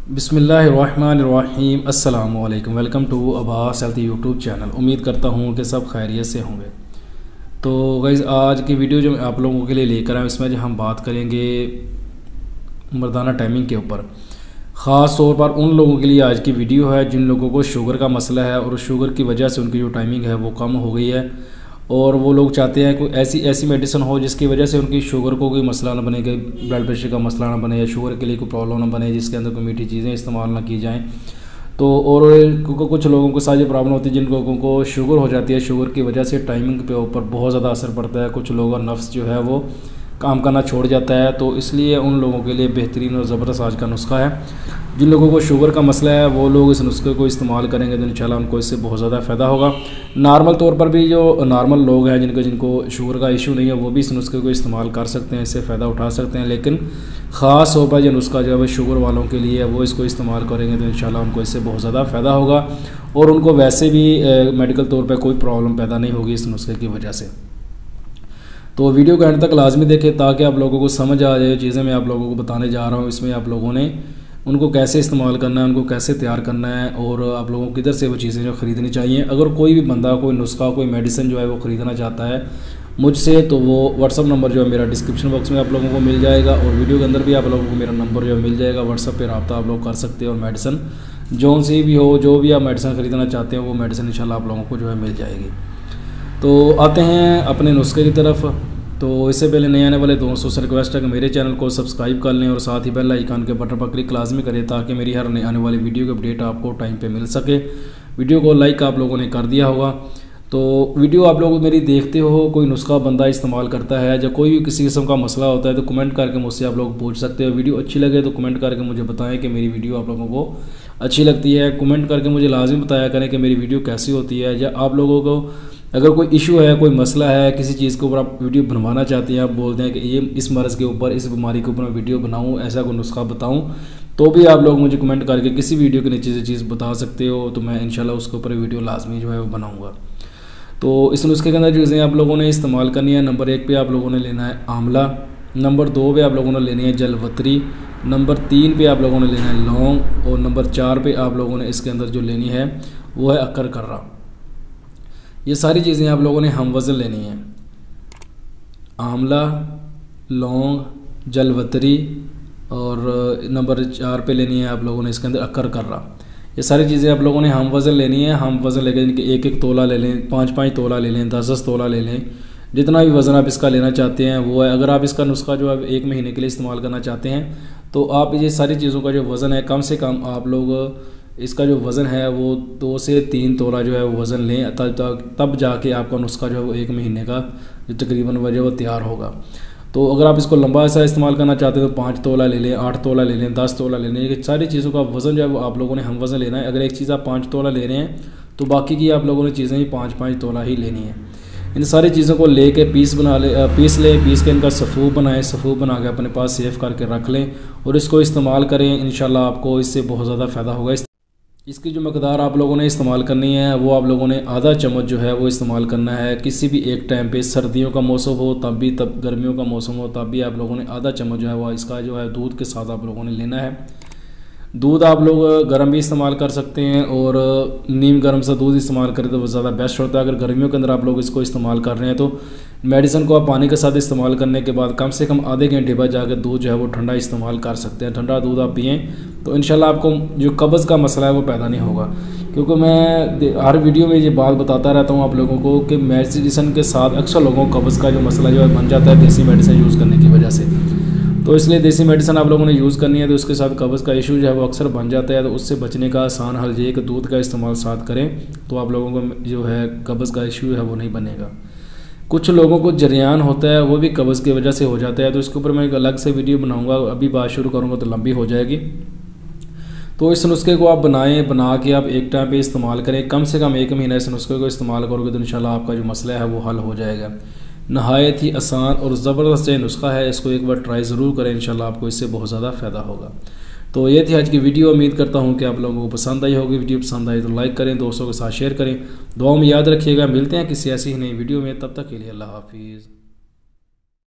बिस्मिल्लाहिर्रहमानिर्रहीम अस्सलाम वालेकुम। Welcome to Abbas health YouTube channel. उम्मीद करता हूँ कि सब खैरियत से होंगे। तो गाइस आज की वीडियो जो मैं आप लोगों के लिए लेकर आया इसमें जो हम बात करेंगे मर्दाना टाइमिंग के ऊपर। ख़ास तौर पर उन लोगों के लिए आज की वीडियो है जिन लोगों को शुगर का मसला है और शुगर की वजह से उनकी जो टाइमिंग है वो कम हो गई है और वो लोग चाहते हैं कोई ऐसी मेडिसिन हो जिसकी वजह से उनकी शुगर को कोई मसला ना बने, ब्लड प्रेशर का मसला ना बने या शुगर के लिए कोई प्रॉब्लम ना बने, जिसके अंदर कोई मीठी चीज़ें इस्तेमाल ना की जाएं। तो और कुछ लोगों को साथ ये प्रॉब्लम होती है जिन लोगों को शुगर हो जाती है, शुगर की वजह से टाइमिंग पे ऊपर बहुत ज़्यादा असर पड़ता है। कुछ लोगों का नफ्स जो है वो काम करना छोड़ जाता है। तो इसलिए उन लोगों के लिए बेहतरीन और ज़बरदस्त आज का नुस्खा है। जिन लोगों को शुगर का मसला है वो लोग इस नुस्खे को इस्तेमाल करेंगे तो इंशाल्लाह उनको इससे बहुत ज़्यादा फ़ायदा होगा। नॉर्मल तौर पर भी जो नॉर्मल लोग हैं जिनको शुगर का इशू नहीं है वो भी इस नुस्खे को इस्तेमाल कर सकते हैं, इससे फ़ायदा उठा सकते हैं। लेकिन ख़ास तौर पर यह नुस्खा जो है शुगर वालों के लिए वो इसको इस्तेमाल करेंगे तो इंशाल्लाह उनको इससे बहुत ज़्यादा फ़ायदा होगा और उनको वैसे भी मेडिकल तौर पर कोई प्रॉब्लम पैदा नहीं होगी इस नुस्खे की वजह से। तो वीडियो को एंड तक लाजमी देखें ताकि आप लोगों को समझ आ जाए चीज़ें मैं आप लोगों को बताने जा रहा हूँ। इसमें आप लोगों ने उनको कैसे इस्तेमाल करना है, उनको कैसे तैयार करना है और आप लोगों को किधर से वो चीज़ें जो ख़रीदनी चाहिए। अगर कोई भी बंदा कोई नुस्खा कोई मेडिसिन जो है वो ख़रीदना चाहता है मुझसे तो वो व्हाट्सअप नंबर जो है मेरा डिस्क्रिप्शन बॉक्स में आप लोगों को मिल जाएगा और वीडियो के अंदर भी आप लोगों को मेरा नंबर जो है मिल जाएगा। व्हाट्सअप पर रब्ता आप लोग कर सकते हो और मेडिसिन जो सी भी हो, जो भी आप मेडिसिन ख़रीदना चाहते हो वो मेडिसिन इंशाल्लाह आप लोगों को जो है मिल जाएगी। तो आते हैं अपने नुस्खे की तरफ। तो इससे पहले नए आने वाले दोस्तों से रिक्वेस्ट है कि मेरे चैनल को सब्सक्राइब कर लें और साथ ही बेल आइकन के बटन पर क्लिक लाजमी करें ताकि मेरी हर नई आने वाली वीडियो की अपडेट आपको टाइम पे मिल सके। वीडियो को लाइक आप लोगों ने कर दिया होगा। तो वीडियो आप लोग मेरी देखते हो, कोई नुस्खा बंदा इस्तेमाल करता है या कोई भी किसी किस्म का मसला होता है तो कमेंट करके मुझसे आप लोग पूछ सकते हो। वीडियो अच्छी लगे तो कमेंट करके मुझे बताएं कि मेरी वीडियो आप लोगों को अच्छी लगती है। कमेंट करके मुझे लाजिम बताया करें कि मेरी वीडियो कैसी होती है या आप लोगों को अगर कोई इशू है, कोई मसला है, किसी चीज़ के ऊपर आप वीडियो बनवाना चाहते हैं, आप बोलते हैं कि ये इस मर्ज़ के ऊपर, इस बीमारी के ऊपर मैं वीडियो बनाऊं, ऐसा कोई नुस्खा बताऊं, तो भी आप लोग मुझे कमेंट करके किसी वीडियो के नीचे से चीज़ बता सकते हो तो मैं इंशाल्लाह उसके ऊपर वीडियो लाजमी जो है वो बनाऊँगा। तो इस नुस्खे के अंदर चीज़ें आप लोगों ने इस्तेमाल करनी है। नंबर 1 पे आप लोगों ने लेना है आंवला, नंबर 2 पे आप लोगों ने लेनी है जलवतरी, नंबर 3 पे आप लोगों ने लेना है लौंग और नंबर 4 पे आप लोगों ने इसके अंदर जो लेनी है वो है अकर कर्रा। ये सारी चीज़ें आप लोगों ने हम वज़न लेनी है। आंवला, लौंग, जलवतरी और नंबर 4 पे लेनी है आप लोगों ने इसके अंदर अकर कर्रा। ये सारी चीज़ें आप लोगों ने हम वज़न लेनी है। हम वज़न लेकर इनके 1-1 तोला ले लें, 5-5 तोला ले लें, 10-10 तोला ले लें, जितना भी वज़न आप इसका लेना चाहते हैं वो है। अगर आप इसका नुस्खा जो है 1 महीने के लिए इस्तेमाल करना चाहते हैं तो आप ये सारी चीज़ों का जो वज़न है कम से कम आप लोग इसका जो वज़न है वो 2 से 3 तोला जो है वो वज़न लें, तब जाके आपका नुस्खा जो है वो 1 महीने का जो तकरीबन वजह वो तैयार होगा। तो अगर आप इसको लंबा सा इस्तेमाल करना चाहते हो तो 5 तोला ले लें, 8 तोला ले लें, 10 तोला ले लें। ये सारी चीज़ों का वज़न जो है वो आप लोगों ने हम वज़न लेना है। अगर एक चीज़ आप 5 तोला ले रहे हैं तो बाकी की आप लोगों ने चीज़ें ही 5-5 तोला ही लेनी है। इन सारी चीज़ों को ले के पीस के इनका सफ़ूब बनाएं, सफ़ूब बना के अपने पास सेव करके रख लें और इसको इस्तेमाल करें। इंशाल्लाह आपको इससे बहुत ज़्यादा फ़ायदा होगा। इसकी जो मकदार आप लोगों ने इस्तेमाल करनी है वो आप लोगों ने आधा चम्मच जो है वो इस्तेमाल करना है। किसी भी एक टाइम पे, सर्दियों का मौसम हो तब भी, तब गर्मियों का मौसम हो तब भी आप लोगों ने आधा चम्मच जो है वो इसका जो है दूध के साथ आप लोगों ने लेना है। दूध आप लोग गर्म भी इस्तेमाल कर सकते हैं और नीम गर्म सा दूध इस्तेमाल करें तो वो ज़्यादा बेस्ट होता है। अगर गर्मियों के अंदर आप लोग इसको इस्तेमाल कर रहे हैं तो मेडिसिन को आप पानी के साथ इस्तेमाल करने के बाद कम से कम आधे घंटे बाद जाकर दूध जो है वो ठंडा इस्तेमाल कर सकते हैं। ठंडा दूध आप पिएँ तो इंशाल्लाह आपको जो कब्ज़ का मसला है वो पैदा नहीं होगा। क्योंकि मैं हर वीडियो में ये बात बताता रहता हूँ आप लोगों को कि मेडिसिन के साथ अक्सर लोगों को कब्ज़ का जो मसला जो है बन जाता है देसी मेडिसिन यूज़ करने की वजह से। तो इसलिए देसी मेडिसिन आप लोगों ने यूज़ करनी है तो उसके साथ कब्ज़ का इशू जो है वो अक्सर बन जाता है। तो उससे बचने का आसान हल ये कि दूध का इस्तेमाल साथ करें तो आप लोगों को जो है कब्ज़ का इशू है वो नहीं बनेगा। कुछ लोगों को जरियान होता है वो भी कब्ज़ की वजह से हो जाता है तो इसके ऊपर मैं एक अलग से वीडियो बनाऊँगा। अभी बात शुरू करूँगा तो लंबी हो जाएगी। तो इस नुस्खे को आप बना के आप एक टाइम पे इस्तेमाल करें। कम से कम 1 महीना इस नुस्खे को इस्तेमाल करोगे तो इंशाल्लाह आपका जो मसला है वो हल हो जाएगा। नहायत ही आसान और ज़बरदस्त नुस्खा है, इसको एक बार ट्राई ज़रूर करें, इंशाल्लाह आपको इससे बहुत ज़्यादा फ़ायदा होगा। तो ये थी आज की वीडियो। उम्मीद करता हूँ कि आप लोगों को पसंद आई होगी। वीडियो पसंद आई तो लाइक करें, दोस्तों के साथ शेयर करें, दुआ में याद रखिएगा। मिलते हैं किसी ऐसी ही नई वीडियो में, तब तक के लिए अल्लाह हाफिज़।